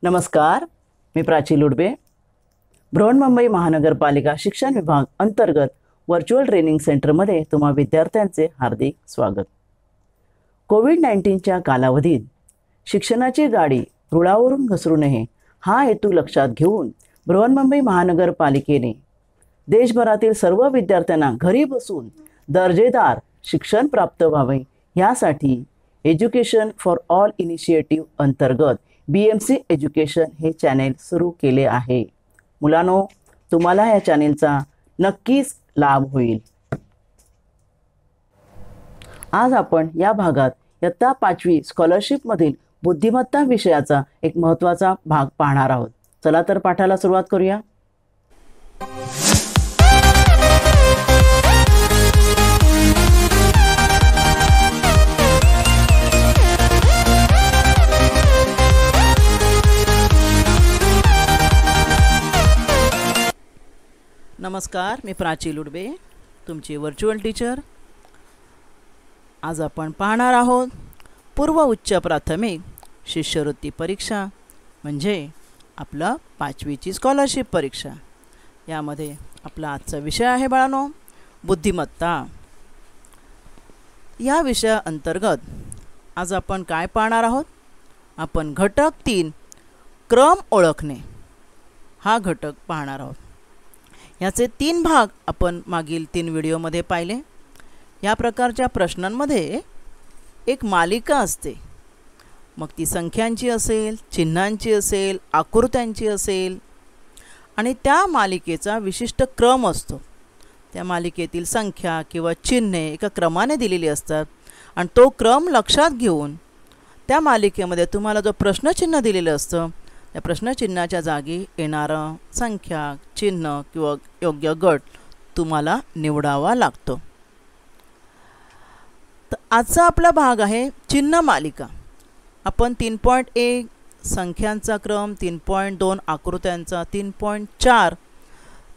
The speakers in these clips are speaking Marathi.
नमस्कार, मी प्राची लुडबे. बृहन्मुंबई महानगरपालिका शिक्षण विभाग अंतर्गत व्हर्च्युअल ट्रेनिंग सेंटरमध्ये तुम्हा विद्यार्थ्यांचे हार्दिक स्वागत. कोविड-19च्या कालावधीत शिक्षणाची गाडी रुळावरून घसरू नये हा हेतू लक्षात घेऊन बृहन्मुंबई महानगरपालिकेने देशभरातील सर्व विद्यार्थ्यांना घरी बसून दर्जेदार शिक्षण प्राप्त व्हावे यासाठी एज्युकेशन फॉर ऑल इनिशिएटिव्ह अंतर्गत BMC एज्युकेशन हे चॅनेल सुरू केले आहे. मुलांनो, तुम्हाला या चॅनेलचा नक्कीच लाभ होईल. आज आपण या भागात इयत्ता 5वी स्कॉलरशिपमधील बुद्धिमत्ता विषयाचा एक महत्त्वाचा भाग पाहणार आहोत. चला तर पाठाला सुरुवात करूया. नमस्कार, मी प्राची लुडबे, तुमची व्हर्च्युअल टीचर. आज आपण पाहणार आहोत पूर्व उच्च प्राथमिक शिष्यवृत्ती परीक्षा म्हणजे आपलं 5वीची स्कॉलरशिप परीक्षा. यामध्ये आपला आजचा विषय आहे बाळांनो बुद्धिमत्ता. या विषयाअंतर्गत आज आपण काय पाहणार आहोत? आपण घटक 3 क्रम ओळखणे हा घटक पाहणार आहोत. याचे 3 भाग आपण मागील 3 व्हिडिओमध्ये पाहिले. या प्रकारच्या प्रश्नांमध्ये एक मालिका असते, मग ती संख्यांची असेल, चिन्हांची असेल, आकृत्यांची असेल आणि त्या मालिकेचा विशिष्ट क्रम असतो. त्या मालिकेतील संख्या किंवा चिन्हे एका क्रमाने दिलेली असतात आणि तो क्रम लक्षात घेऊन त्या मालिकेमध्ये तुम्हाला जो प्रश्नचिन्ह दिलेलं असतं या प्रश्नचिन्हाच्या जागी येणारं संख्या, चिन्ह किंवा योग्य गट तुम्हाला निवडावा लागतो. तर आजचा आपला भाग आहे चिन्ह मालिका. आपण 3.1 संख्यांचा क्रम, 3.2 आकृत्यांचा, 3.4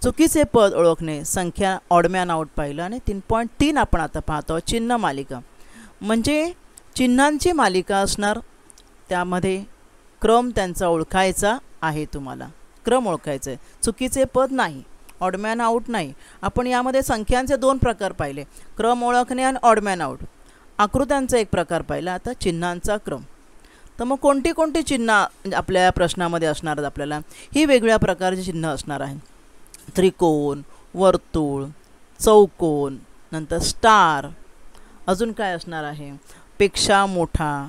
चुकीचे पद ओळखणे, संख्या ऑड मॅन आउट पाहिलं आणि 3.3 आपण आता पाहतो चिन्ह मालिका म्हणजे चिन्हांची मालिका असणार. त्यामध्ये क्रम त्यांचा ओळखायचा आहे, तुम्हाला क्रम ओळखायचा आहे, चुकीचे पद नाही, ऑड मॅन आउट नाही. आपण यामध्ये संख्यांचे 2 प्रकार पाहिले, क्रम ओळखणे आणि ऑड मॅन आउट. आकृत्यांचा एक प्रकार पाहिला, आता चिन्हांचा क्रम. तर मग कोणती कोणती चिन्ह आपल्या प्रश्नामध्ये असणार आहेत? आपल्याला ही वेगवेगळ्या प्रकारची चिन्ह असणार आहे. त्रिकोण, वर्तुळ, चौकोन, नंतर स्टार, अजून काय असणार आहे? पेक्षा मोठा,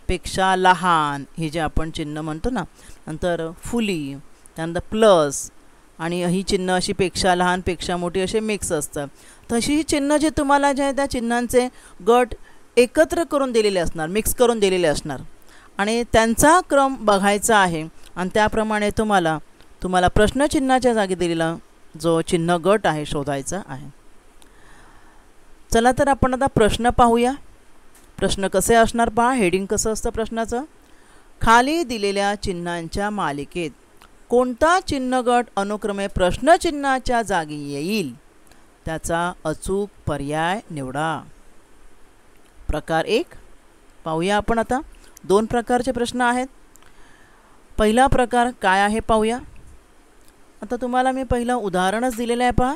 पेक्षा लहान, हे जे आपण चिन्ह म्हणतो ना, नंतर फुली, त्यानंतर प्लस आणि ही चिन्ह अशी पेक्षा लहान, पेक्षा मोठी असे मिक्स असतात. तशी ही चिन्ह जे तुम्हाला जे आहे त्या चिन्हांचे गट एकत्र करून दिलेले असणार, मिक्स करून दिलेले असणार आणि त्यांचा क्रम बघायचा आहे आणि त्याप्रमाणे तुम्हाला प्रश्नचिन्हाच्या जागी दिलेला जो चिन्ह गट आहे शोधायचा आहे. चला तर आपण आता प्रश्न पाहूया. प्रश्न कसे असणार पहा. हेडिंग कसं असतं प्रश्नाचं? खाली दिलेल्या चिन्हांच्या मालिकेत कोणता चिन्ह गट अनुक्रमे प्रश्नचिन्हाच्या जागी येईल त्याचा अचूक पर्याय निवडा. प्रकार 1 पाहूया आपण आता. 2 प्रकारचे प्रश्न आहेत. पहिला प्रकार काय आहे पाहूया. आता तुम्हाला मी पहिलं उदाहरणच दिलेलं आहे पहा.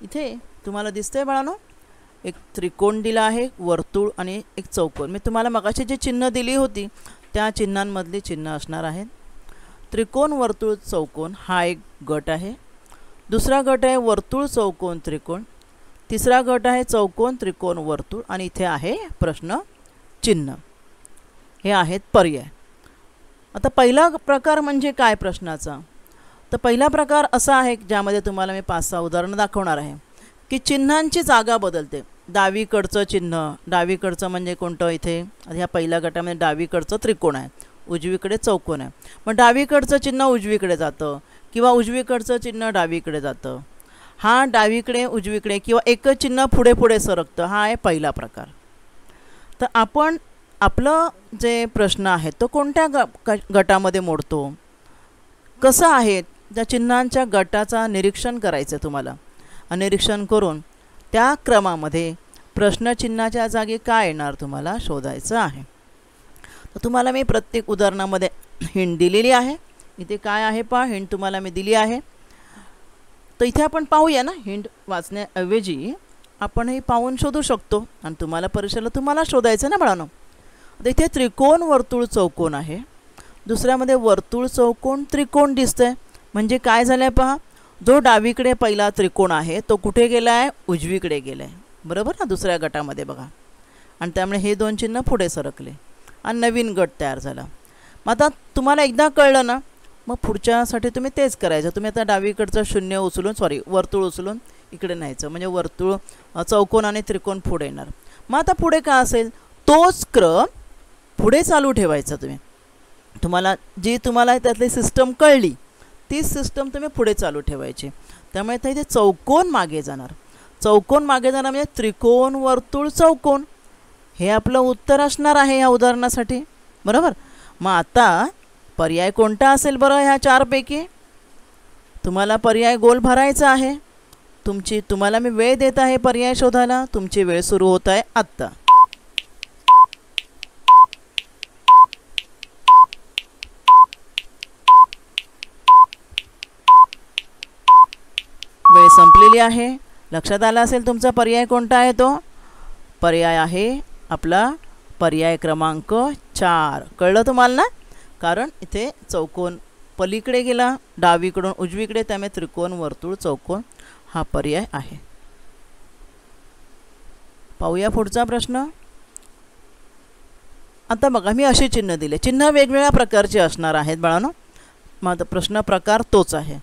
इथे तुम्हाला दिसतंय बाळांनो, एक त्रिकोण दिला आहे, वर्तुळ आणि एक चौकोन. मी तुम्हाला मगाशी जी चिन्ह दिली होती त्या चिन्हांमधली चिन्ह असणार आहेत. त्रिकोण, वर्तुळ, चौकोन हा एक गट आहे. दुसरा गट आहे वर्तुळ, चौकोन, त्रिकोण. तिसरा गट आहे चौकोन, त्रिकोण, वर्तुळ आणि इथे आहे प्रश्न चिन्ह. हे आहेत पर्याय. आता पहिला प्रकार म्हणजे काय प्रश्नाचा? तर पहिला प्रकार असा आहे ज्यामध्ये तुम्हाला मी 5-6 उदाहरणं दाखवणार आहे की चिन्हांची जागा बदलते. डावीकडचं चिन्ह, डावीकडचं म्हणजे कोणतं? इथे ह्या पहिल्या गटामध्ये डावीकडचं त्रिकोण आहे, उजवीकडे चौकोन आहे. मग डावीकडचं चिन्ह उजवीकडे जातं किंवा उजवीकडचं चिन्ह डावीकडे जातं. हा डावीकडे उजवीकडे किंवा एकच चिन्ह पुढे पुढे सरकतं. हा आहे पहिला प्रकार. तर आपण आपलं जे प्रश्न आहे तो कोणत्या गटामध्ये मोडतो, कसं आहे त्या चिन्हांच्या गटाचा निरीक्षण करायचं तुम्हाला. निरीक्षण करून त्या क्रमामध्ये प्रश्नचिन्हाच्या जागी काय येणार तुम्हाला शोधायचं आहे. तर तुम्हाला मी प्रत्येक उदाहरणामध्ये हिंट दिलेली आहे. इथे काय आहे पहा, हिंट तुम्हाला मी दिली आहे. तर इथे आपण पाहूया ना, हिंट वाचण्याऐवजी आपण हे पाहून शोधू शकतो. आणि तुम्हाला परीक्षेला तुम्हाला शोधायचं ना बाळांनो. आता इथे त्रिकोण वर्तुळ चौकोन आहे, दुसऱ्यामध्ये वर्तुळ चौकोन त्रिकोण दिसतंय. म्हणजे काय झालं आहे पहा, जो डावीकडे पहिला त्रिकोण आहे तो कुठे गेला आहे, उजवीकडे गेला आहे. बरोबर ना, दुसऱ्या गटामध्ये बघा. आणि त्यामुळे हे दोन चिन्ह पुढे सरकले आणि नवीन गट तयार झाला. मग आता तुम्हाला एकदा कळलं ना, मग पुढच्यासाठी तुम्ही तेच करायचं. तुम्ही आता डावीकडचं शून्य उचलून वर्तुळ उचलून इकडे न्यायचं, म्हणजे वर्तुळ चौकोन आणि त्रिकोण पुढे येणार. मग आता पुढे काय असेल, तोच क्रम पुढे चालू ठेवायचा. तुम्हाला त्यातली सिस्टम कळली, तीच सिस्टम तुम्ही पुढे चालू ठेवायची. त्यामुळे इथे चौकोन मागे जाणार. चौकोन मागे जाणार म्हणजे त्रिकोण वर्तुळ चौकोन, हे आपलं उत्तर असणार आहे या उदाहरणासाठी. बरोबर. मग आता पर्याय कोणता असेल बरं ह्या चारपैकी? तुम्हाला पर्याय गोल भरायचा आहे. तुम्हाला मी वेळ देत आहे पर्याय शोधायला. तुमची वेळ सुरू होत आहे आत्ता. वेळ संपलेली आहे. लक्षात आला असेल तुमचा पर्याय कोणता आहे. तो पर्याय आहे आपला पर्याय क्रमांक 4. कळलं तुम्हाला ना? कारण इथे चौकोन पलीकडे गेला डावीकडून उजवीकडे, त्यामुळे त्रिकोण वर्तुळ चौकोन हा पर्याय आहे. पाहूया पुढचा प्रश्न. आता बघा, मी असे चिन्ह दिले. चिन्ह वेगवेगळ्या प्रकारचे असणार आहेत बाळांनो. मग प्रश्न प्रकार तोच आहे.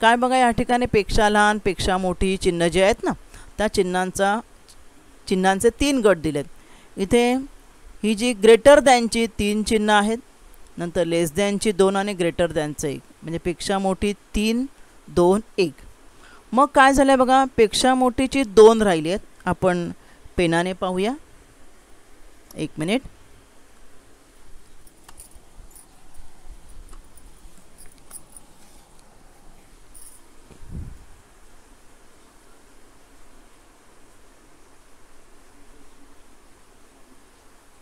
काय बघा, या ठिकाणी पेक्षा लहान पेक्षा मोठी चिन्ह जे आहेत ना, त्या चिन्हांचे 3 गट दिलेत. इथे ही जी ग्रेटर दॅनची 3 चिन्ह आहेत, नंतर लेस दॅनची 2 आणि ग्रेटर दॅनचं 1, म्हणजे पेक्षा मोठी 3, 2, 1. मग काय झालं बघा, पेक्षा मोठीची 2 राहिली आहेत. आपण पेनाने पाहूया. 1 मिनिट.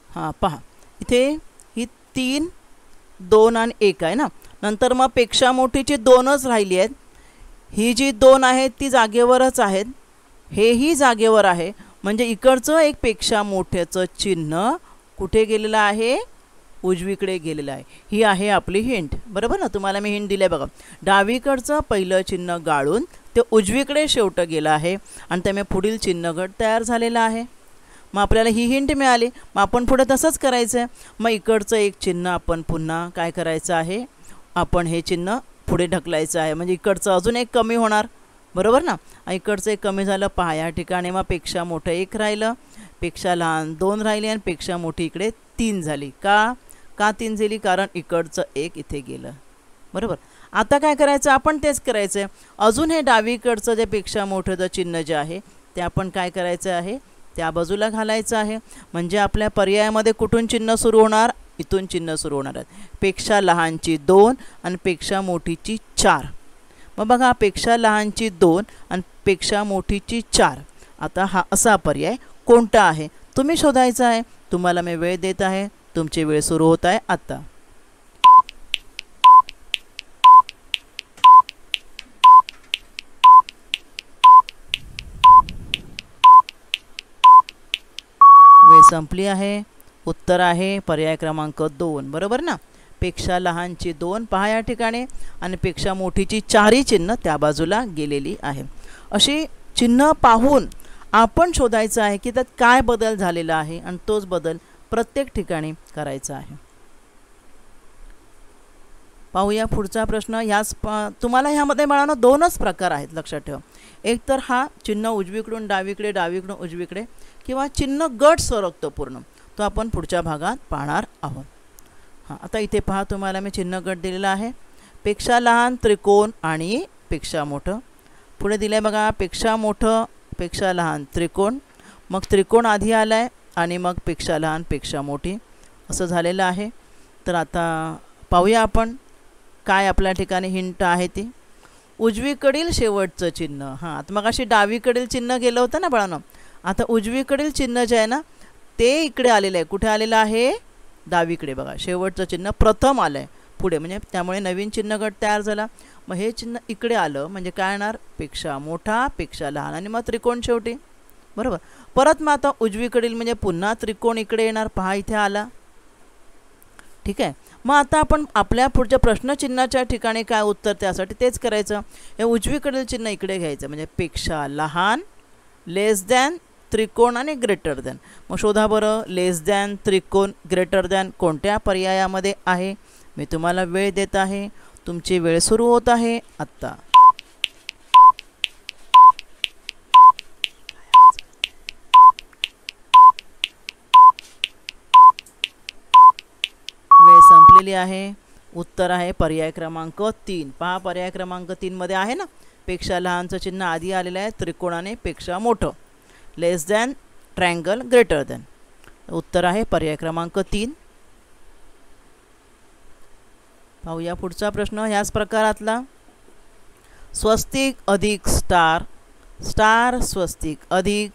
हां पहा, इथे ही 3, 2 आणि 1 आहे ना. नंतर मग पेक्षा मोठीची 2च राहिली आहेत. ही जी 2 आहेत ती जागेवरच आहेत, हेही जागेवर आहे. म्हणजे इकडचं एक पेक्षा मोठ्याचं चिन्ह कुठे गेलेलं आहे, उजवीकडे गेलेलं आहे. ही आहे आपली हिंट. बरोबर ना, तुम्हाला मी हिंट दिली आहे बघा. डावीकडचं पहिलं चिन्ह गाळून ते उजवीकडे शेवट गेलं आहे आणि त्यामुळे पुढील चिन्हगट तयार झालेला आहे. मग आपल्याला ही हिंट मिळाली. मग आपण पुढे तसंच करायचं आहे. मग इकडचं एक चिन्ह आपण पुन्हा काय करायचं आहे, आपण हे चिन्ह पुढे ढकलायचं आहे. म्हणजे इकडचं अजून एक कमी होणार. बरोबर ना. इकडचं एक कमी झालं पहा या ठिकाणी. मग पेक्षा मोठं 1 राहिलं, पेक्षा लहान 2 राहिले आणि पेक्षा मोठी इकडे 3 झाली. का 3 झाली? कारण इकडचं 1 इथे गेलं. बरोबर. आता काय करायचं, आपण तेच करायचं आहे. अजून हे डावीकडचं जे पेक्षा मोठं चिन्ह जे आहे ते आपण काय करायचं आहे, त्या बाजूला घालायचं आहे. म्हणजे आपल्या पर्यायामध्ये कुठून चिन्ह सुरू होणार, इथून चिन्ह सुरू होणार आहेत. पेक्षा लहानची 2 आणि पेक्षा मोठीची 4. मग बघा, पेक्षा लहानची 2 आणि पेक्षा मोठीची 4. आता हा असा पर्याय कोणता आहे तुम्ही शोधायचा आहे. तुम्हाला मी वेळ देत आहे. तुमची वेळ सुरू होत आहे आता. वेळ संपली आहे. उत्तर आहे पर्याय क्रमांक 2. बरोबर ना. पेक्षा लहानची 2 पहा या ठिकाणी आणि पेक्षा मोठीची 4ही चिन्ह त्या बाजूला गेलेली आहे. अशी चिन्ह पाहून आपण शोधायचं आहे की त्यात काय बदल झालेला आहे आणि तोच बदल प्रत्येक ठिकाणी करायचा आहे. पाहूया पुढचा प्रश्न. तुम्हाला ह्यामध्ये बाळांनो 2च प्रकार आहेत, लक्षात ठेवा. एक तर हा चिन्ह उजवीकडून डावीकडे, डावीकडून उजवीकडे, किंवा चिन्ह गट सरकतो पूर्ण, तो आपण पुढच्या भागात पाहणार आहोत. हां, आता इथे पहा, तुम्हाला मी चिन्ह गट दिलेला आहे. पेक्षा लहान त्रिकोण आणि पेक्षा मोठं. पुढे दिलं आहे बघा, पेक्षा मोठं पेक्षा लहान त्रिकोण, मग त्रिकोण आधी आला आहे आणि मग पेक्षा लहान पेक्षा मोठी असं झालेलं आहे. तर आता पाहूया आपण काय आपल्या ठिकाणी हिंट आहे ती. उजवीकडील शेवटचं चिन्ह. हां, आता मग अशी डावीकडील चिन्ह गेलं होतं ना बाळांनो. आता उजवीकडील चिन्ह जे आहे ना ते इकडे आलेलं आहे. कुठे आलेलं आहे, डावीकडे. बघा, शेवटचं चिन्ह प्रथम आलं आहे. पुढे, म्हणजे त्यामुळे नवीन चिन्ह गट तयार झाला. मग हे चिन्ह इकडे आलं म्हणजे काय येणार, पेक्षा मोठा, पेक्षा लहान, आणि मग त्रिकोण शेवटी. बरोबर. परत मग आता उजवीकडील म्हणजे पुन्हा त्रिकोण इकडे येणार. पहा इथे आला. ठीक आहे. मग आता आपण आपल्या पुढच्या प्रश्नचिन्हाच्या ठिकाणी काय उत्तर, त्यासाठी तेच करायचं. हे उजवीकडील चिन्ह इकडे घ्यायचं म्हणजे पेक्षा लहान, लेस दॅन, त्रिकोण आणि ग्रेटर दॅन. मग शोधा बरं, लेस दॅन, त्रिकोण, ग्रेटर दॅन कोणत्या पर्यायामध्ये आहे. मी तुम्हाला वेळ देत आहे. तुमची वेळ सुरू होत आहे आत्ता. वेळ संपलेली आहे. उत्तर आहे पर्याय क्रमांक 3. पहा पर्याय क्रमांक 3 मध्ये आहे ना, पेक्षा लहानचं चिन्ह आधी आलेलं आहे, त्रिकोणाने पेक्षा मोठं, लेस दॅन, ट्रायंगल, ग्रेटर दॅन. उत्तर आहे पर्याय क्रमांक 3. पाहूया पुढचा प्रश्न ह्याच प्रकारातला. स्वस्तिक अधिक स्टार, स्टार स्वस्तिक, अधिक,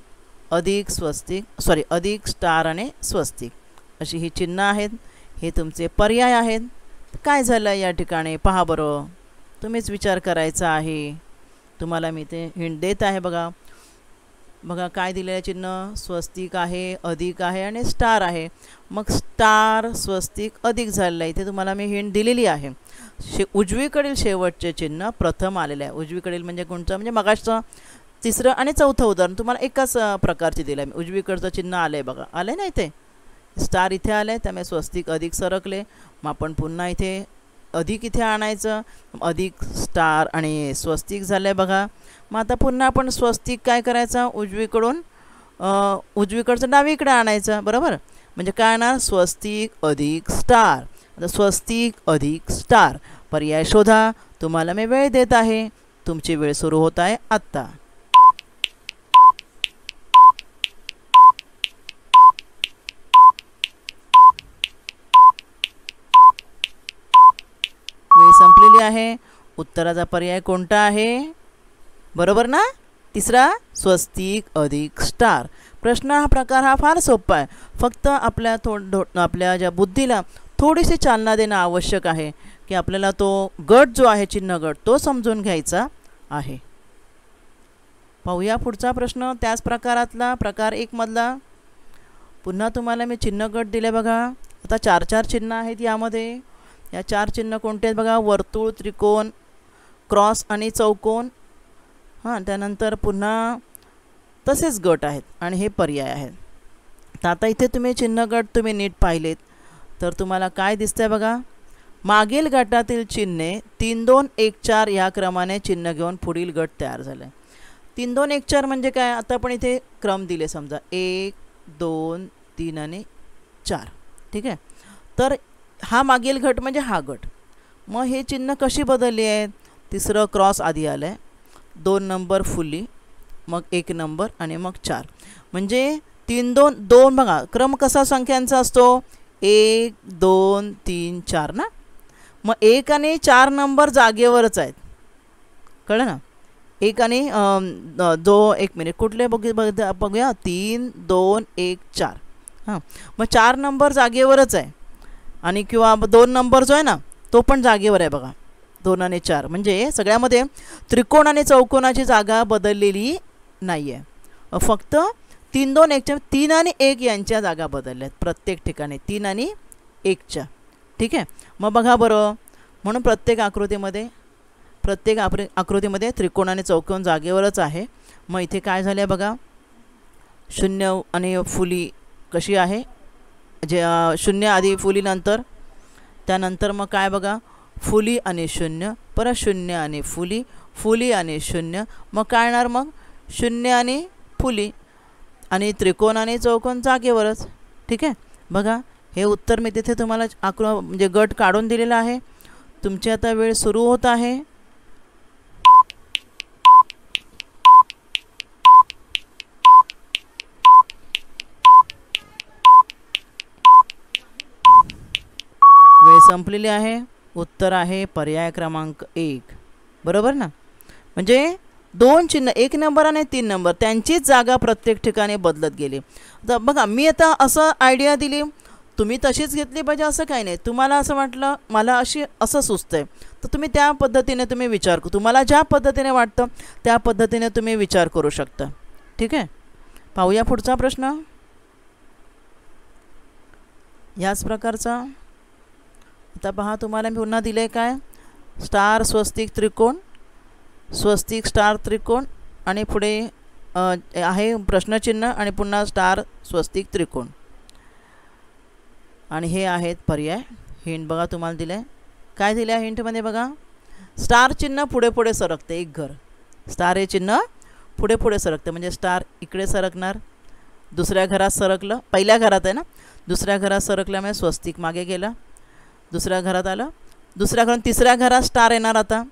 अधिक स्वस्तिक, अधिक स्टार आणि स्वस्तिक अशी ही चिन्ह आहेत. हे तुमचे पर्याय आहेत. काय झालं या ठिकाणी पहा बरं, तुम्हीच विचार करायचा आहे. तुम्हाला मी ते हिंट देत आहे. बघा बघा काय दिलेलं चिन्ह, स्वस्तिक आहे, अधिक आहे आणि स्टार आहे. मग स्टार स्वस्तिक अधिक झालेलं आहे. इथे तुम्हाला मी हिंट दिलेली आहे. उजवीकडील शेवटचे चिन्ह प्रथम आलेले आहे. उजवीकडील म्हणजे कोणतं, म्हणजे मगाचं तिसरं आणि चौथं उदाहरण तुम्हाला एकाच प्रकारचे दिलं आहे. उजवीकडचं चिन्ह आलं आहे बघा, आलं आहे ना, इथे स्टार इथे आलं आहे, त्यामुळे स्वस्तिक अधिक सरकले. मग आपण पुन्हा इथे अधिक इथे आणायचं, अधिक स्टार आणि स्वस्तिक झालं आहे बघा. मग आता पुन्हा आपण स्वस्तिक काय करायचं, उजवीकडचं डावीकडे आणायचं. बरोबर. म्हणजे काय येणार, स्वस्तिक अधिक स्टार. आता स्वस्तिक अधिक स्टार पर्याय शोधा. तुम्हाला मी वेळ देत आहे. तुमची वेळ सुरू होत आहे आत्ता. वेळ संपलेली आहे. उत्तराचा पर्याय कोणता आहे, बरोबर ना, तिसरा, स्वस्तिक अधिक स्टार. प्रश्न हा प्रकार हा फार सोपा आहे. फक्त आपल्या ज्या बुद्धीला थोडीशी चालना देणं आवश्यक आहे की आपल्याला तो गट जो आहे, चिन्ह गट, तो समजून घ्यायचा आहे. पाहूया पुढचा प्रश्न त्याच प्रकारातला, प्रकार 1 मधला. पुन्हा तुम्हाला मी चिन्ह गट दिले बघा. आता 4 चिन्ह आहेत यामध्ये. या 4 चिन्ह कोणते आहेत बघा, वर्तुळ, त्रिकोण, क्रॉस आणि चौकोन. हां, त्यानंतर पुन्हा तसेच गट आहेत आणि हे पर्याय आहेत. तर आता इथे तुम्ही चिन्ह गट तुम्ही नीट पाहिलेत तर तुम्हाला काय दिसतंय बघा, मागील गटातील चिन्हे 3 2 1 4 या क्रमाने चिन्ह घेऊन पुढील गट तयार झाले. 3 2 1 4 म्हणजे काय, आता आपण इथे क्रम दिले, समजा 1 2 3 आणि 4. ठीक आहे. तर हा मागील गट म्हणजे हा गट. मग हे चिन्ह कशी बदलली आहेत, तिसरं क्रॉस आधी आलं आहे, 2 नंबर फुली, मग 1 नंबर आणि मग 4. म्हणजे 3 2 2 बघा क्रम कसा संख्यांचा असतो, 1 2 3 4 ना. मग 1 आणि 4 नंबर जागेवरच आहेत, कळलं ना. 1 आणि 1 मिनिट कुठले बघूया, 3 2 1 4. हां, मग 4 नंबर जागेवरच आहे आणि किंवा 2 नंबर जो आहे ना तो पण जागेवर आहे बघा, 2 आणि 4. म्हणजे सगळ्यामध्ये त्रिकोण आणि चौकोनाची जागा बदललेली नाही आहे. फक्त 3 2 1 3 आणि 1 यांच्या जागा बदलल्या आहेत प्रत्येक ठिकाणी, 3 आणि 1च्या. ठीक आहे. मग बघा बरं, म्हणून प्रत्येक आकृतीमध्ये त्रिकोण आणि चौकोन जागेवरच आहे. मग इथे काय झालं आहे बघा, शून्य आणि फुली कशी आहे, जे शून्य आधी फुली नंतर, त्यानंतर मग काय बघा, फुली आणि शून्य, परत शून्य आणि फुली, फुली आणि शून्य, मग काय येणार, मग शून्य आणि फुली, आणि त्रिकोण आणि चौकोन जागेवरच. ठीक आहे. बघा हे उत्तर मी तिथे तुम्हाला म्हणजे गट काढून दिलेला आहे. तुमची आता वेळ सुरू होत आहे. वेळ संपलेली आहे. उत्तर आहे पर्याय क्रमांक 1, बरोबर ना. म्हणजे 2 चिन्ह, 1 नंबर आणि 3 नंबर त्यांचीच जागा प्रत्येक ठिकाणी बदलत गेली. तर बघा मी आता असं आयडिया दिली, तुम्ही तशीच घेतली पाहिजे असं काही नाही. तुम्हाला असं वाटलं मला असं सुचतंय तर तुम्ही त्या पद्धतीने तुम्ही विचार करू, तुम्हाला ज्या पद्धतीने वाटतं त्या पद्धतीने तुम्ही विचार करू शकता. ठीक आहे. पाहूया पुढचा प्रश्न. याच प्रकारचा आता पहा, तुम्हाला मी पुन्हा दिलं आहे काय, स्टार स्वस्तिक त्रिकोण, स्वस्तिक स्टार त्रिकोण आणि पुढे आहे प्रश्नचिन्ह आणि पुन्हा स्टार स्वस्तिक त्रिकोण आणि हे आहेत पर्याय. हिंट बघा तुम्हाला दिलं आहे. काय दिलं आहे हिंटमध्ये बघा, स्टार चिन्ह पुढे पुढे सरकते एक घर. स्टार हे चिन्ह पुढे पुढे सरकते म्हणजे स्टार इकडे सरकणार, दुसऱ्या घरात सरकलं, पहिल्या घरात आहे ना, दुसऱ्या घरात सरकल्यामुळे स्वस्तिक मागे गेला, दुसऱ्या घरात आलं, दुसऱ्या घरात तिसऱ्या घरात स्टार येणार. आता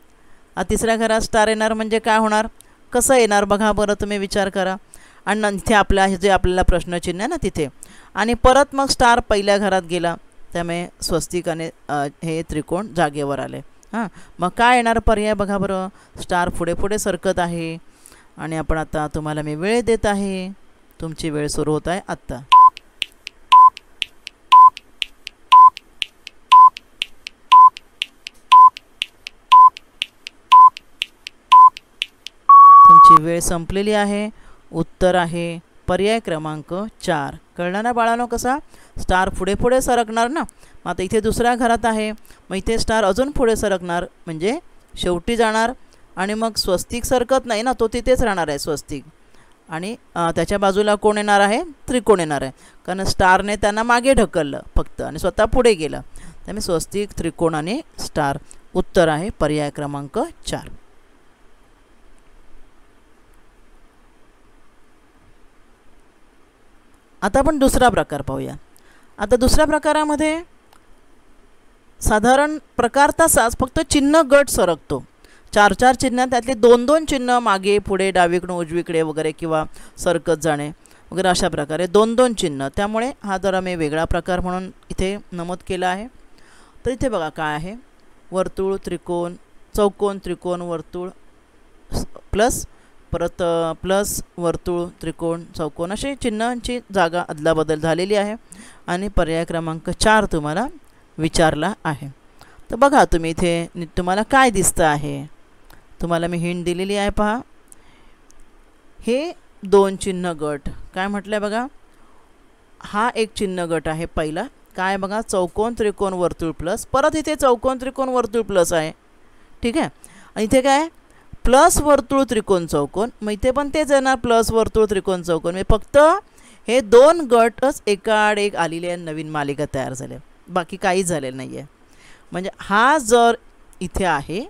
तिसऱ्या घरात स्टार येणार म्हणजे काय होणार, कसं येणार बघा बरं तुम्ही विचार करा. आणि तिथे आपल्या जे आपल्याला प्रश्नचिन्ह आहे ना तिथे, आणि परत मग स्टार पहिल्या घरात गेला त्यामुळे स्वस्तिक आणि हे त्रिकोण जागेवर आले. हां, मग काय येणार पर्याय बघा बरं, स्टार पुढे पुढे सरकत आहे. आणि आपण आता तुम्हाला मी वेळ देत आहे, तुमची वेळ सुरू होत आहे आत्ता. तुमची वेळ संपलेली आहे. उत्तर आहे पर्याय क्रमांक 4. कळलं ना बाळांनो कसा, स्टार पुढे पुढे सरकणार ना. मग आता इथे दुसऱ्या घरात आहे, मग इथे स्टार अजून पुढे सरकणार म्हणजे शेवटी जाणार आणि मग स्वस्तिक सरकत नाही ना, तो तिथेच राहणार आहे स्वस्तिक. आणि त्याच्या बाजूला कोण येणार आहे, त्रिकोण येणार आहे, कारण स्टारने त्यांना मागे ढकललं फक्त आणि स्वतः पुढे गेला. त्यामुळे स्वस्तिक त्रिकोण आणि स्टार. उत्तर आहे पर्याय क्रमांक 4. आता आपण दुसरा प्रकार पाहूया. आता दुसऱ्या प्रकारामध्ये साधारण प्रकार तसाच, फक्त चिन्ह गट सरकतो. 4-4 चिन्ह, त्यातले 2-2 चिन्ह मागे पुढे डावीकडून उजवीकडे वगैरे किंवा सरकत जाणे वगैरे अशा प्रकारे 2-2 चिन्ह. त्यामुळे हा जरा मी वेगळा प्रकार म्हणून इथे नमूद केला आहे. तर इथे बघा काय आहे, वर्तुळ त्रिकोण चौकोन त्रिकोण वर्तुळ प्लस परत प्लस वर्तुळ त्रिकोण चौकोन असे चिन्हांची जागा अदलाबदल झालेली आहे. आणि पर्याय क्रमांक 4 तुम्हाला विचारला आहे. तर बघा तुम्ही इथे तुम्हाला काय दिसतं आहे, तुम्हाला मी हिंट दिलेली आहे पहा. हे 2 चिन्ह गट काय म्हटलं आहे बघा, हा एक चिन्ह गट आहे पहिला काय बघा, चौकोन त्रिकोण वर्तुळ प्लस, परत इथे चौकोन त्रिकोण वर्तुळ प्लस आहे. ठीक आहे. आणि इथे काय प्लस वर्तुळ त्रिकोण चौकोन, मग इथे पण तेच येणार प्लस वर्तुळ त्रिकोण चौकोन. म्हणजे फक्त हे 2 गटच एकाआड एक आलेले आहे, नवीन मालिका तयार झाल्या, बाकी काहीच झालेलं नाही आहे. म्हणजे हा जर इथे आहे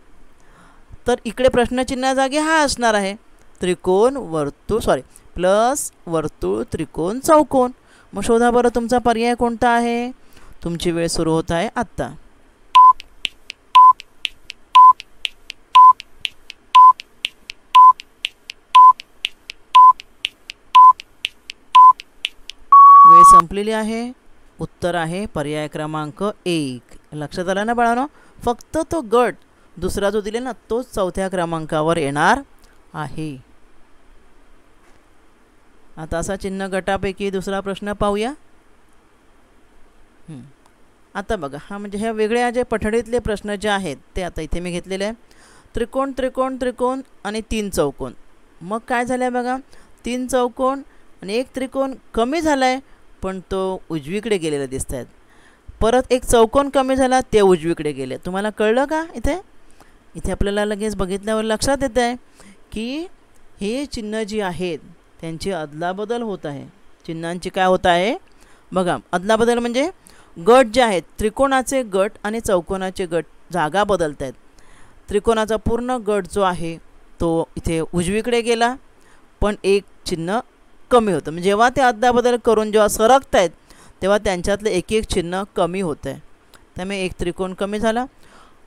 तर इकडे प्रश्नचिन्ह जागी हा असणार आहे, त्रिकोण वर्तुळ प्लस वर्तुळ त्रिकोण चौकोन. मग शोधा बरं तुमचा पर्याय कोणता आहे. तुमची वेळ सुरू होत आहे आत्ता. वेळ संपलेली आहे. उत्तर आहे पर्याय क्रमांक 1. लक्षात आलं ना बाळांनो, फक्त तो गट दुसरा जो दिले ना तोच 4थ्या क्रमांकावर येणार आहे. आता असा चिन्ह गटापैकी दुसरा प्रश्न पाहूया. आता बघा, हा म्हणजे ह्या वेगळ्या जे पठडीतले प्रश्न जे आहेत ते आता इथे मी घेतलेले आहे. त्रिकोण त्रिकोण त्रिकोण आणि 3 चौकोन. मग काय झालं आहे बघा, 3 चौकोन आणि 1 त्रिकोण कमी झाला आहे पण तो उजवीकडे गेलेला दिसत आहेत. परत एक चौकोन कमी झाला, ते उजवीकडे गेले. तुम्हाला कळलं का इथे आपल्याला लगेच बघितल्यावर लक्षात येतं आहे की हे चिन्ह जी आहेत त्यांची अदलाबदल होत आहे. चिन्हांची काय होत आहे बघा, अदलाबदल म्हणजे गट जे आहेत त्रिकोणाचे गट आणि चौकोनाचे गट जागा बदलत आहेत. त्रिकोणाचा पूर्ण गट जो आहे तो इथे उजवीकडे गेला पण एक चिन्ह कमी होतं. म्हणजे जेव्हा ते अदलाबदल करून जेव्हा सरकत आहेत तेव्हा त्यांच्यातलं एक एक चिन्ह कमी होतं आहे. त्यामुळे एक त्रिकोण कमी झाला.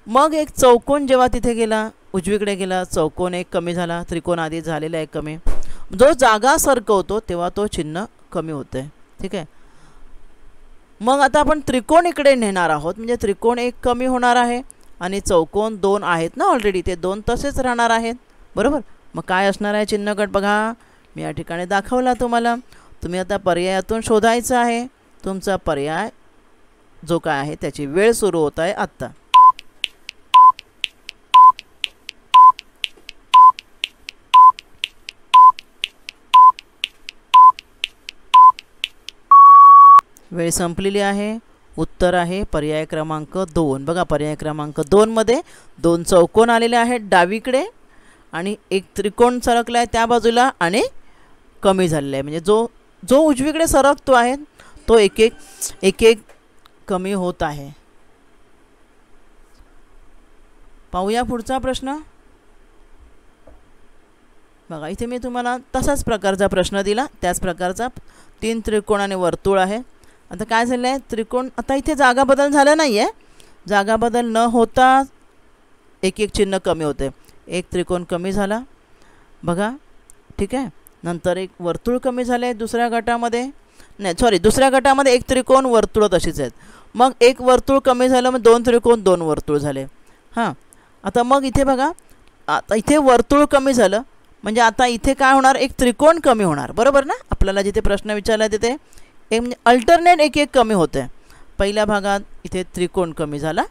मग एक चौकोन जेव्हा तिथे गेला उजवीकडे गेला, चौकोन एक कमी झाला, त्रिकोण आधी झालेला एक कमी. जो जागा सरकवतो तेव्हा तो चिन्ह कमी होतं आहे. ठीक आहे. मग आता आपण त्रिकोण इकडे नेणार आहोत म्हणजे त्रिकोण एक कमी होणार आहे आणि चौकोन 2 आहेत ना ऑलरेडी, ते 2 तसेच राहणार आहेत बरोबर. मग काय असणार आहे चिन्ह गट बघा, मी या ठिकाणी दाखवला तुम्हाला. तुम्ही आता पर्यायातून शोधायचं आहे. तुमचा पर्याय जो काय आहे त्याची वेळ सुरू होत आहे आत्ता. वेळ संपलेली आहे. उत्तर आहे पर्याय क्रमांक 2. बघा पर्याय क्रमांक 2 मध्ये 2 चौकोन आलेले आहेत डावीकडे आणि एक त्रिकोण सरकला आहे त्या बाजूला आणि कमी झालेला आहे. म्हणजे जो उजवीकडे सरकतो आहे तो एक एक कमी होत आहे. पाहूया पुढचा प्रश्न. बघा इथे मी तुम्हाला तसाच प्रकारचा प्रश्न दिला, त्याच प्रकारचा 3 त्रिकोण आणि वर्तुळ आहे. आता काय झालं आहे त्रिकोण, आता इथे जागा बदल झाला नाही आहे. जागा बदल न होता एक चिन्ह कमी होते. एक त्रिकोण कमी झाला बघा, ठीक आहे. नंतर एक वर्तुळ कमी झाले दुसऱ्या गटामध्ये, नाही सॉरी दुसऱ्या गटामध्ये एक त्रिकोण वर्तुळ तशीच आहेत. मग एक वर्तुळ कमी झालं, मग 2 त्रिकोण 2 वर्तुळ झाले. हां आता मग इथे बघा, आता इथे वर्तुळ कमी झालं म्हणजे आता इथे काय होणार, एक त्रिकोण कमी होणार, बरोबर ना. आपल्याला जिथे प्रश्न विचारला तिथे एक म्हणजे अल्टरनेट एक कमी होते. पहिल्या भागात इथे त्रिकोण कमी झाला,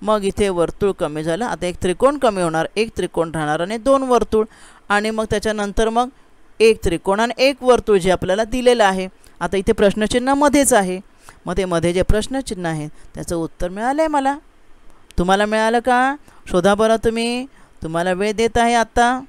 मग इथे वर्तुळ कमी झालं. आता एक त्रिकोण कमी होणार, एक त्रिकोण राहणार आणि 2 वर्तुळ, आणि मग त्याच्यानंतर मग एक त्रिकोण आणि एक वर्तुळ जे आपल्याला दिलेलं आहे. आता इथे प्रश्नचिन्ह मध्येच आहे. मध्ये जे प्रश्नचिन्ह आहे त्याचं उत्तर मिळालं आहे मला. तुम्हाला मिळालं का? शोधा बरं तुम्ही. तुम्हाला वेळ देत आहे आता.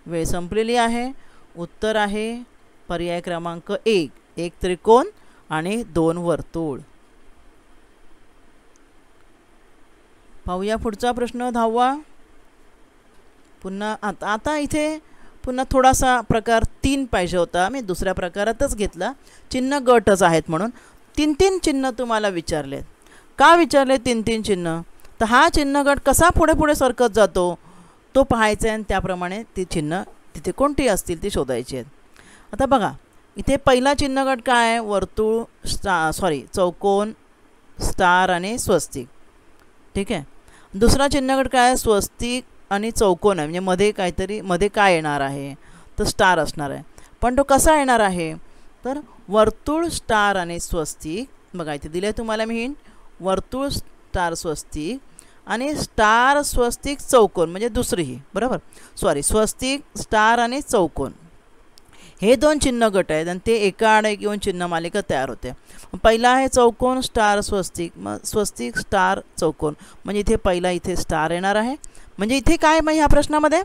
वेळ संपलेली आहे. उत्तर आहे पर्याय क्रमांक 1, एक त्रिकोण आणि 2 वर्तुळ. पाहूया पुढचा प्रश्न 10वा. पुन्हा आता इथे पुन्हा थोडासा प्रकार 3 पाहिजे होता, मी दुसऱ्या प्रकारातच घेतला. चिन्ह गटच आहेत म्हणून 3 चिन्ह तुम्हाला विचारले. का विचारले 3 चिन्ह? तर हा चिन्ह गट कसा पुढे सरकत जातो तो पाहायचा आहे आणि त्याप्रमाणे ती चिन्ह तिथे कोणती असतील ती शोधायची आहेत. आता बघा इथे पहिला चिन्ह गट काय आहे, वर्तुळ चौकोन स्टार आणि स्वस्तिक, ठीक आहे. दुसरा चिन्ह गट काय आहे, स्वस्तिक आणि चौकोन आहे, म्हणजे मध्ये काय येणार आहे तर स्टार असणार आहे. पण तो कसा येणार आहे तर वर्तुळ स्टार आणि स्वस्तिक. बघा इथे दिले तुम्हाला मी हिंट, वर्तुळ स्टार स्वस्तिक आणि स्टार स्वस्तिक चौकोन म्हणजे दुसरीही, बरोबर स्वस्तिक स्टार आणि चौकोन हे 2 चिन्ह गट आहेत आणि ते एका आड एक येऊन चिन्ह मालिका तयार होते. पहिला आहे चौकोन स्टार स्वस्तिक, मग स्वस्तिक स्टार चौकोन, म्हणजे इथे पहिला इथे स्टार येणार आहे. म्हणजे इथे काय मग ह्या प्रश्नामध्ये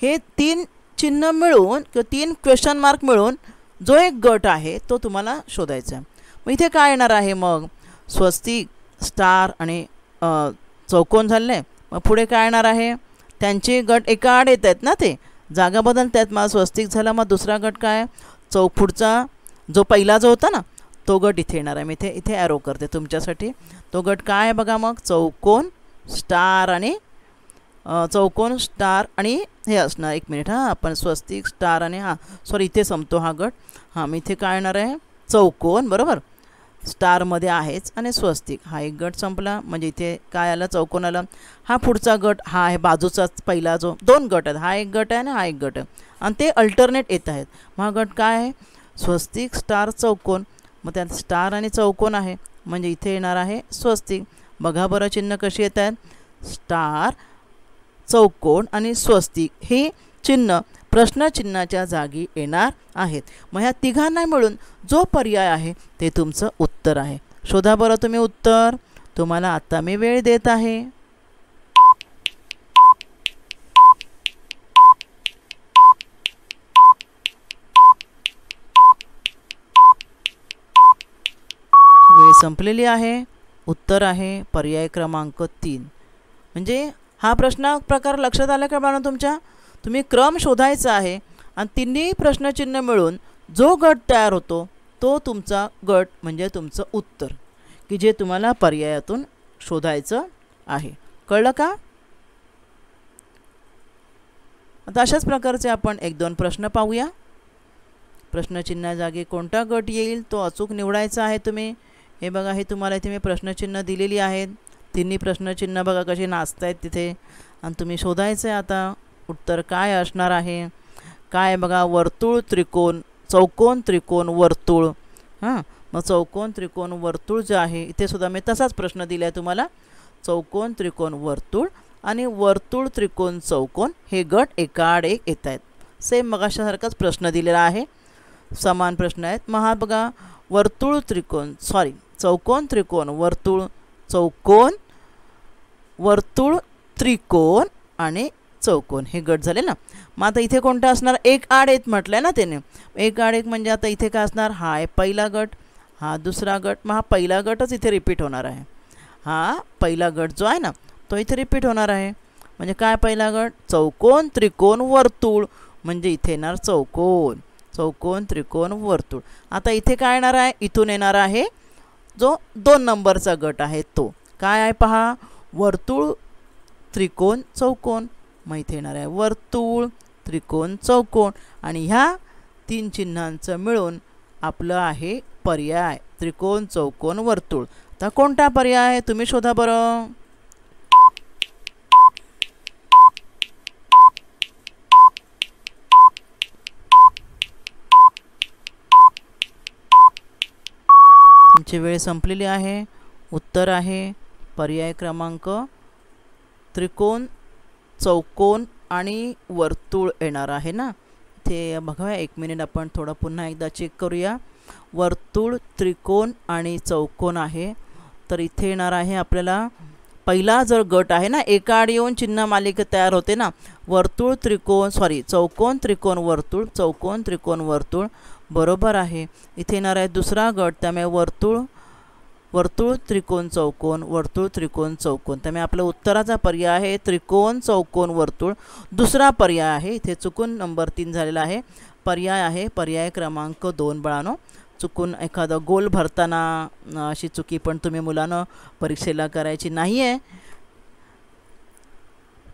हे 3 चिन्ह मिळून किंवा 3 क्वेश्चन मार्क मिळून जो एक गट आहे तो तुम्हाला शोधायचा आहे. मग इथे काय येणार आहे, मग स्वस्तिक स्टार आणि चौकोन झाले. मग पुढे काय येणार आहे, त्यांचे गट एका आड येत आहेत ना, ते जागा बदलत आहेत. मग स्वस्तिक झाला, मग दुसरा गट काय पुढचा जो पहिला जो होता ना तो गट इथे येणार आहे. मी इथे ॲरो करते तुमच्यासाठी. तो गट काय आहे बघा, मग चौकोन स्टार आणि हे असणार. 1 मिनिट हां, आपण स्वस्तिक स्टार आणि इथे संपतो हा गट. मी इथे काय येणार आहे चौकोन, बरोबर स्टारमध्ये आहेच आणि स्वस्तिक हा एक गट संपला. म्हणजे इथे काय आलं, चौकोन आलं. हा पुढचा गट हा आहे बाजूचाच पहिला जो 2 गट आहेत, हा एक गट आहे आणि हा एक गट आहे आणि ते अल्टरनेट येत आहेत. मग हा गट काय आहे स्वस्तिक स्टार चौकोन, मग त्यात स्टार आणि चौकोन आहे म्हणजे इथे येणार आहे स्वस्तिक. बघा बरं चिन्ह कशी येत आहेत, स्टार चौकोन आणि स्वस्तिक हे चिन्ह प्रश्नचिन्हाच्या जागी येणार आहेत. मग ह्या तिघांना मिळून जो पर्याय आहे ते तुमचं उत्तर आहे. शोधा बरं तुम्ही उत्तर. तुम्हाला आता मी वेळ देत आहे. वेळ संपलेली आहे. उत्तर आहे पर्याय क्रमांक 3. म्हणजे हा प्रश्न प्रकार लक्षात आला का बाळांनो तुमच्या? तुम्ही क्रम शोधायचा आहे आणि 3 प्रश्नचिन्ह मिळून जो गट तयार होतो तो तुमचा गट म्हणजे तुमचं उत्तर, की जे तुम्हाला पर्यायातून शोधायचं आहे. कळलं का? आता अशाच प्रकारचे आपण 1-2 प्रश्न पाहूया. प्रश्नचिन्हा जागी कोणता गट येईल तो अचूक निवडायचा आहे तुम्ही. हे बघा, हे तुम्हाला इथे मी प्रश्नचिन्ह दिलेली आहेत तिन्ही प्रश्नचिन्ह बघा कसे नाचत आहेत तिथे, आणि तुम्ही शोधायचं आहे आता उत्तर काय असणार आहे. काय बघा, वर्तुळ त्रिकोण चौकोन त्रिकोण वर्तुळ. हां, मग चौकोन त्रिकोण वर्तुळ जे आहे इथे सुद्धा मी तसाच प्रश्न दिला आहे तुम्हाला. चौकोन त्रिकोण वर्तुळ आणि वर्तुळ त्रिकोण चौकोन हे गट एकाआड एक येत आहेत. सेम मगाशासारखाच प्रश्न दिलेला आहे, समान प्रश्न आहेत. मग हा बघा वर्तुळ त्रिकोण चौकोन त्रिकोण वर्तुळ चौकोन वर्तुळ त्रिकोण आणि चौकोन हे गट झाले ना. मग आता इथे कोणतं असणार, एक आड एक म्हटलं आहे ना त्याने. एक आड एक म्हणजे आता इथे काय असणार, हा आहे पहिला गट, हा दुसरा गट. मग हा पहिला गटच इथे रिपीट होणार आहे. हा पहिला गट जो आहे ना तो इथे रिपीट होणार आहे. म्हणजे काय पहिला गट, चौकोन त्रिकोण वर्तुळ, म्हणजे इथे येणार चौकोन. चौकोन त्रिकोण वर्तुळ. आता इथे काय येणार आहे, इथून येणार आहे जो 2 नंबरचा गट आहे तो काय आहे पहा, वर्तुळ त्रिकोण चौकोन. मग इथे येणार आहे वर्तुळ त्रिकोण चौकोन, आणि ह्या 3 चिन्हांचं मिळून आपलं आहे पर्याय त्रिकोण चौकोन वर्तुळ. आता कोणता पर्याय आहे तुम्ही शोधा बरं. तुमची वेळ संपलेली आहे. उत्तर आहे पर्याय क्रमांक त्रिकोण चौकोन आणि वर्तुळ येणार आहे ना. इथे बघा 1 मिनिट आपण थोडं पुन्हा एकदा चेक करूया. वर्तुळ त्रिकोण आणि चौकोन आहे, तर इथे येणार आहे आपल्याला पहिला जर गट आहे ना एकाआड येऊन चिन्ह मालिका तयार होते ना, वर्तुळ त्रिकोण चौकोन त्रिकोण वर्तुळ चौकोन त्रिकोण वर्तुळ बरोबर आहे. इथे येणार आहे दुसरा गट, त्यामुळे वर्तुळ त्रिकोण चौकोन वर्तुळ त्रिकोण चौकोन. त्यामुळे आपल्या उत्तराचा पर्याय आहे त्रिकोण चौकोन वर्तुळ. दुसरा पर्याय आहे, इथे चुकून नंबर 3 झालेला आहे, पर्याय आहे पर्याय क्रमांक 2 बाळांनो. चुकून एखादा गोल भरताना अशी चुकी पण तुम्ही मुलांना परीक्षेला करायची नाही आहे.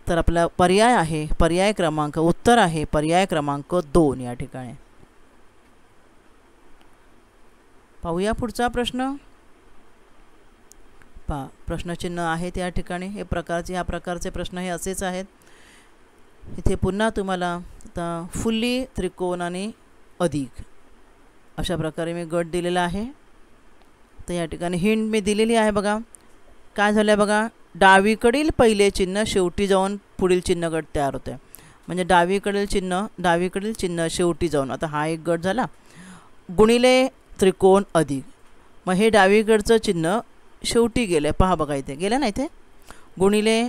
तर आपला पर्याय आहे पर्याय क्रमांक, उत्तर आहे पर्याय क्रमांक 2 या ठिकाणी. पाहूया पुढचा प्रश्न. प्रश्नचिन्ह आहेत या ठिकाणी. ह्या प्रकारचे प्रश्न हे असेच आहेत. इथे पुन्हा तुम्हाला आता फुल्ली त्रिकोण आणि अधिक अशा प्रकारे मी गट दिलेला आहे. तर या ठिकाणी हिंट मी दिलेली आहे बघा. काय झालं आहे बघा, डावीकडील पहिले चिन्ह शेवटी जाऊन पुढील चिन्ह गट तयार होते. म्हणजे डावीकडील चिन्ह शेवटी जाऊन, आता हा एक गट झाला, गुणिले त्रिकोण अधिक. मग हे डावीकडचं चिन्ह शेवटी गेलं आहे, पहा बघा इथे गेलं ना, इथे गुणिले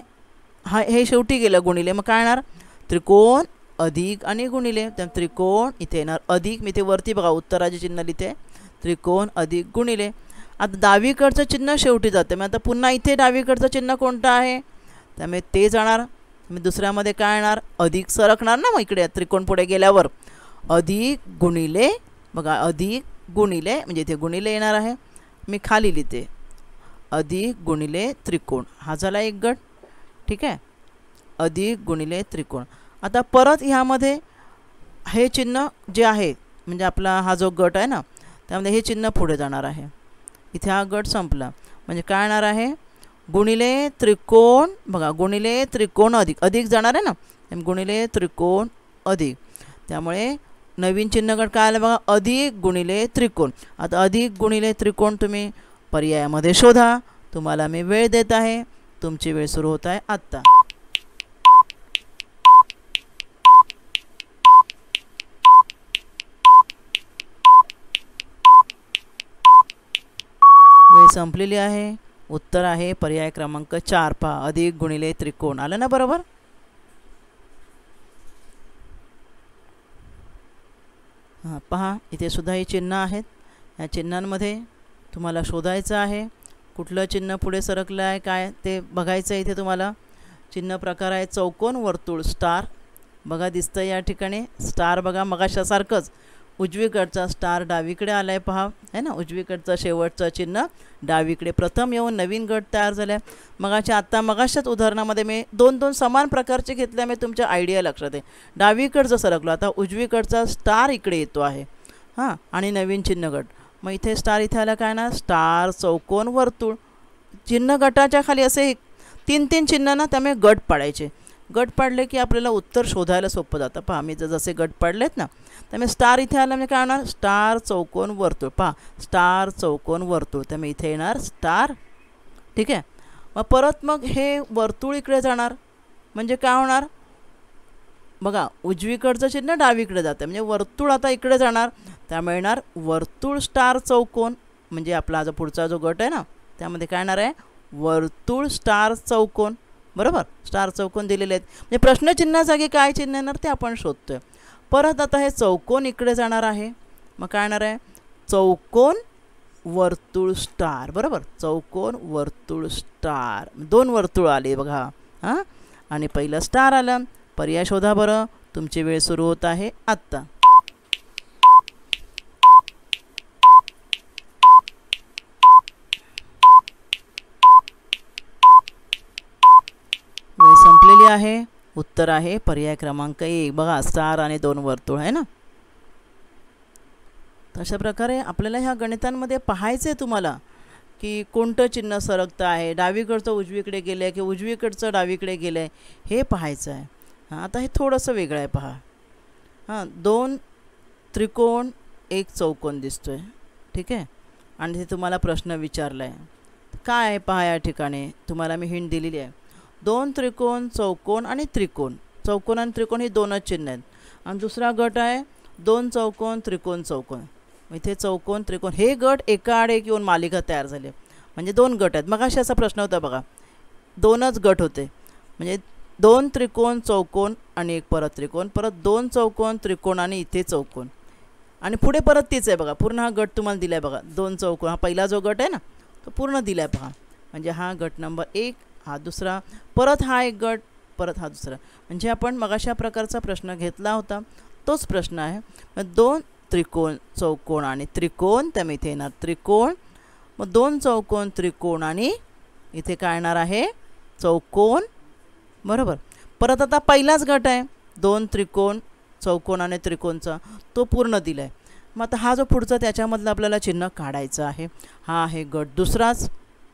हे शेवटी गेलं गुणिले. मग काय येणार, त्रिकोण अधिक आणि गुणिले. त्या त्रिकोण इथे येणार अधिक, मी ते वरती बघा उत्तराचे चिन्ह लिहिते, त्रिकोण अधिक गुणिले. आता डावीकडचं चिन्ह शेवटी जाते, मग आता पुन्हा इथे डावीकडचं चिन्ह कोणतं आहे, त्यामुळे ते जाणार. मी दुसऱ्यामध्ये काय येणार, अधिक सरकणार ना. मग इकडे त्रिकोण पुढे गेल्यावर अधिक गुणिले, बघा अधिक गुणिले म्हणजे इथे गुणिले येणार आहे, मी खाली लिहिते अधिक गुणिले त्रिकोण. हा झाला एक गट, ठीक आहे, अधिक गुणिले त्रिकोण. आता परत ह्यामध्ये हे चिन्ह जे आहे म्हणजे आपला हा जो गट आहे ना त्यामध्ये हे चिन्ह पुढे जाणार आहे. इथे हा गट संपला म्हणजे काय येणार आहे, गुणिले त्रिकोण, बघा गुणिले त्रिकोण अधिक, अधिक जाणार आहे ना, गुणिले त्रिकोण अधिक. त्यामुळे नवीन चिन्ह गट काय आलं बघा, अधिक गुणिले त्रिकोण. आता अधिक गुणिले त्रिकोण तुम्ही पर्यायामध्ये शोधा. तुम्हाला मी वेळ देत आहे, तुमची वेळ सुरू होत आहे आत्ता. वेळ संपलेली आहे. उत्तर आहे पर्याय क्रमांक 4. पहा अधिक गुणिले त्रिकोण आलं ना बरोबर. हां पहा इथे सुद्धा हे चिन्ह आहेत. या चिन्हांमध्ये तुम्हाला शोधायचं आहे कुठलं चिन्ह पुढे सरकलं आहे काय ते बघायचं आहे. इथे तुम्हाला चिन्ह प्रकार आहे चौकोन वर्तुळ स्टार, बघा दिसतं या ठिकाणी स्टार. बघा मगाशासारखंच उजवीकडचा स्टार डावीकडे आला आहे, पहा आहे ना, उजवीकडचं शेवटचं चिन्ह डावीकडे प्रथम येऊन नवीन गट तयार झाले. मगाशाच उदाहरणामध्ये मी दोन समान प्रकारचे घेतल्यामुळे तुमच्या आयडिया लक्षात आहे. डावीकडचं सरकलो, आता उजवीकडचा स्टार इकडे येतो आहे हां, आणि नवीन चिन्ह गट. मग इथे स्टार इथे आला काय ना, स्टार चौकोन वर्तुळ. चिन्ह गटाच्या खाली असे 3-3 चिन्ह ना, त्यामुळे गट पाडायचे. गट पाडले की आपल्याला उत्तर शोधायला सोपं जातं. पहा मी जसे गट पाडलेत ना, त्यामुळे स्टार इथे आला म्हणजे काय होणार, स्टार चौकोन वर्तुळ. पहा स्टार चौकोन वर्तुळ, त्यामुळे इथे येणार स्टार. ठीक आहे. मग परत मग हे वर्तुळ इकडे जाणार म्हणजे काय होणार बघा, उजवीकडचं चिन्ह डावीकडे जातं म्हणजे वर्तुळ आता इकडे जाणार, त्यामुळे येणार वर्तुळ स्टार चौकोन. म्हणजे आपला जो पुढचा जो गट आहे ना, त्यामध्ये काय येणार आहे, वर्तुळ स्टार चौकोन. बरोबर, स्टार चौकोन दिलेले आहेत. म्हणजे प्रश्नचिन्हा जागी काय चिन्ह येणार ते आपण शोधतोय. परत आता हे चौकोन इकडे जाणार आहे, मग काय येणार आहे, चौकोन वर्तुळ स्टार. बरोबर, चौकोन वर्तुळ स्टार, 2 वर्तुळ आले बघा. हां, आणि पहिलं स्टार आलं. पर्याय शोधा बरं. तुमची वेळ सुरू होत आहे आत्ता. वेळ संपलेली आहे. उत्तर आहे पर्याय क्रमांक 1. बघा, स्टार आणि 2 वर्तुळ आहे ना. अशा प्रकारे आपल्याला ह्या गणितांमध्ये पाहायचं आहे तुम्हाला की कोणतं चिन्ह सरकतं आहे, डावीकडचं उजवीकडे गेलं आहे की उजवीकडचं डावीकडे गेलं आहे, हे पाहायचं आहे. हां, आता हे थोडंसं वेगळं आहे पहा. हां, 2 त्रिकोण 1 चौकोन दिसतो आहे. ठीक आहे. आणि ते तुम्हाला प्रश्न विचारला आहे काय आहे पहा. या ठिकाणी तुम्हाला मी हिंट दिलेली आहे. 2 त्रिकोण चौकोन आणि त्रिकोण. चौकोन आणि त्रिकोण ही 2च चिन्ह आहेत. आणि दुसरा गट आहे 2 चौकोन त्रिकोण चौकोन. इथे चौकोन त्रिकोण हे गट एकाआड एक येऊन मालिका तयार झाली. म्हणजे 2 गट आहेत. मग असा प्रश्न होता बघा, 2च गट होते. म्हणजे 2 त्रिकोण चौकोन आणि 1 परत त्रिकोण, परत 2 चौकोन त्रिकोण आणि इथे चौकोन, आणि पुढे परत तीच आहे बघा. पूर्ण हा गट तुम्हाला दिला आहे बघा. 2 चौकोन, हा पहिला जो गट आहे ना तो पूर्ण दिला आहे पहा. म्हणजे हा गट नंबर 1, हा दुसरा, परत हा एक गट, परत हा दुसरा. म्हणजे आपण मग अशा प्रकारचा प्रश्न घेतला होता, तोच प्रश्न आहे. मग 2 त्रिकोण चौकोन आणि त्रिकोण, त्यामुळे इथे येणार त्रिकोण. मग 2 चौकोन त्रिकोण आणि इथे काय येणार आहे, चौकोन. बरोबर. परत आता पहिलाच गट आहे 2 त्रिकोण चौकोन आणि त्रिकोणचा, तो पूर्ण दिला आहे. मग आता हा जो पुढचा त्याच्यामधलं आपल्याला चिन्ह काढायचं आहे. हा आहे गट दुसराच.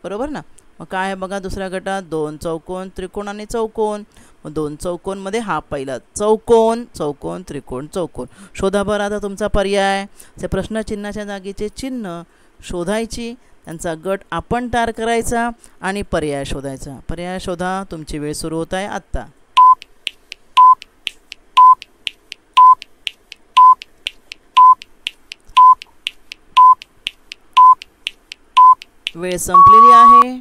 बरोबर ना. मग काय आहे बघा, दुसऱ्या गटात 2 चौकोन त्रिकोण आणि चौकोन. मग 2 चौकोनमध्ये हा पहिला चौकोन, चौकोन त्रिकोण चौकोन. शोधा बरं आता तुमचा पर्याय. त्या प्रश्नचिन्हाच्या जागेचे चिन्ह शोधायची, त्यांचा गट आपण तयार करायचा आणि पर्याय शोधायचा. पर्याय शोधा. तुमची वेळ सुरू होत आहे आत्ता. वेळ संपलेली आहे.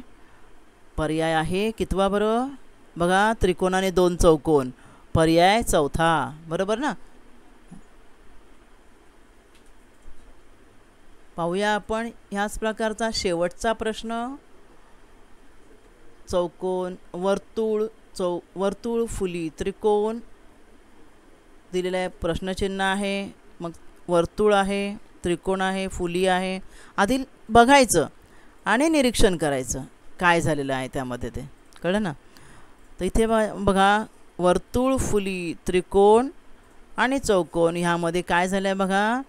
पर्याय आहे कितवा बरं बघा, त्रिकोणाने 2 चौकोन, पर्याय चौथा. बरोबर ना. पाहूया आपण ह्याच प्रकारचा शेवटचा प्रश्न. चौकोन वर्तुळ वर्तुळ फुली त्रिकोण दिलेला आहे. प्रश्नचिन्ह आहे, मग वर्तुळ आहे, त्रिकोण आहे, फुली आहे. आधी बघायचं आणि निरीक्षण करायचं काय झालेलं आहे त्यामध्ये, ते कळलं ना. तर इथे बघा, वर्तुळ फुली त्रिकोण आणि चौकोन ह्यामध्ये काय झालं आहे बघा.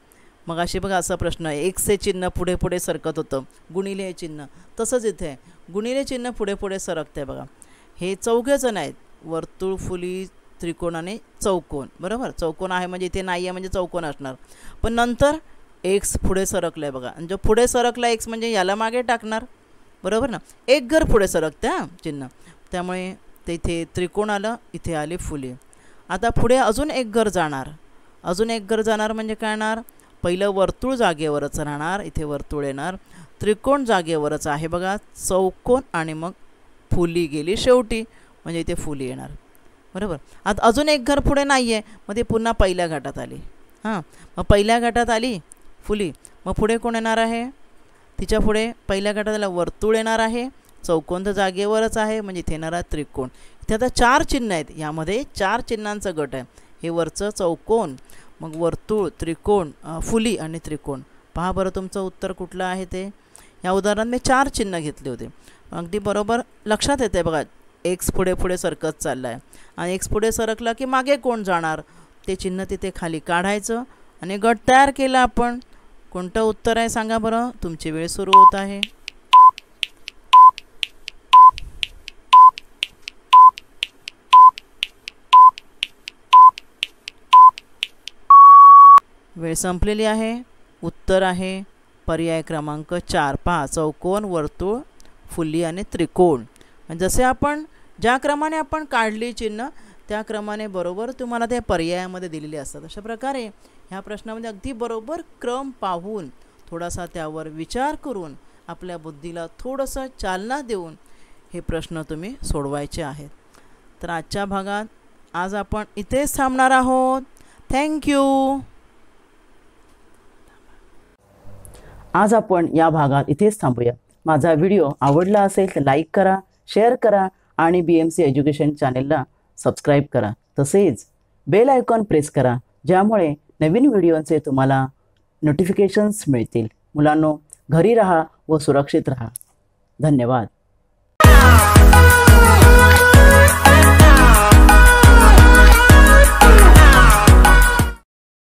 मग असे बघा असा प्रश्न आहे, एक्सचे चिन्ह पुढे पुढे सरकत होतं, गुणिले हे चिन्ह तसंच इथे आहे, गुणिले चिन्ह पुढे पुढे सरकते आहे बघा. हे चौघेजण आहेत, वर्तुळ फुली त्रिकोण आणि चौकोन. बरोबर, चौकोन आहे म्हणजे इथे नाही आहे म्हणजे चौकोन असणार. पण नंतर एक्स पुढे सरकलं आहे बघा, आणि जो पुढे सरकला एक्स म्हणजे याला मागे टाकणार. बरोबर ना. एक घर पुढे सरकते हां चिन्ह, त्यामुळे ते इथे त्रिकोण आलं, इथे आले फुले. आता पुढे अजून एक घर जाणार, अजून एक घर जाणार म्हणजे काय येणार, पहिलं वर्तुळ जागेवरच राहणार, इथे वर्तुळ येणार. त्रिकोण जागेवरच आहे बघा, चौकोन आणि मग फुली गेली शेवटी म्हणजे इथे फुली येणार. बरोबर. आता अजून एक घर पुढे नाही आहे, मग ते पुन्हा पहिल्या गटात आली. हां, मग पहिल्या गटात आली फुली, मग पुढे कोण येणार आहे, तिच्या पुढे पहिल्या गटाला वर्तुळ येणार आहे, चौकोन तर जागेवरच आहे म्हणजे इथे येणार आहे त्रिकोण. इथे आता 4 चिन्ह आहेत, यामध्ये 4 चिन्हांचं गट आहे. हे वरचं चौकोन, मग वर्तुळ, त्रिकोण, फुली आणि त्रिकोण. पहा बरं तुमचं उत्तर कुठलं आहे ते. या उदाहरणात मी 4 चिन्ह घेतले होते, अगदी बरोबर लक्षात येते बघा. एक्स पुढे पुढे सरकत चालला आहे आणि एक्स पुढे सरकला की मागे कोण जाणार ते चिन्ह तिथे खाली काढायचं आणि गट तयार केला आपण. कोणतं उत्तर आहे सांगा बरं. तुमची वेळ सुरू होत आहे. वेळ संपलेली आहे. उत्तर आहे पर्याय क्रमांक 4. पहा, चौकोन, वर्तुळ, फुली आणि त्रिकोण. जसे आपण ज्या क्रमाने आपण काढली चिन्ह त्या क्रमाने बरोबर तुम्हाला ते पर्यायामध्ये दिलेले असतात. अशा प्रकारे ह्या प्रश्नामध्ये अगदी बरोबर क्रम पाहून थोडासा त्यावर विचार करून आपल्या बुद्धीला थोडंसं चालना देऊन हे प्रश्न तुम्ही सोडवायचे आहेत. तर आजच्या भागात आज आपण इथेच थांबणार आहोत. थँक्यू. आज आपण या भागात इथेच थांबूया. माझा व्हिडिओ आवडला असेल तर लाईक करा, शेअर करा आणि BMC एज्युकेशन चॅनेलला सबस्क्राईब करा. तसेच बेल आयकॉन प्रेस करा, ज्यामुळे नवीन व्हिडिओचे तुम्हाला नोटिफिकेशन्स मिळतील. मुलांनो, घरी राहा व सुरक्षित राहा. धन्यवाद.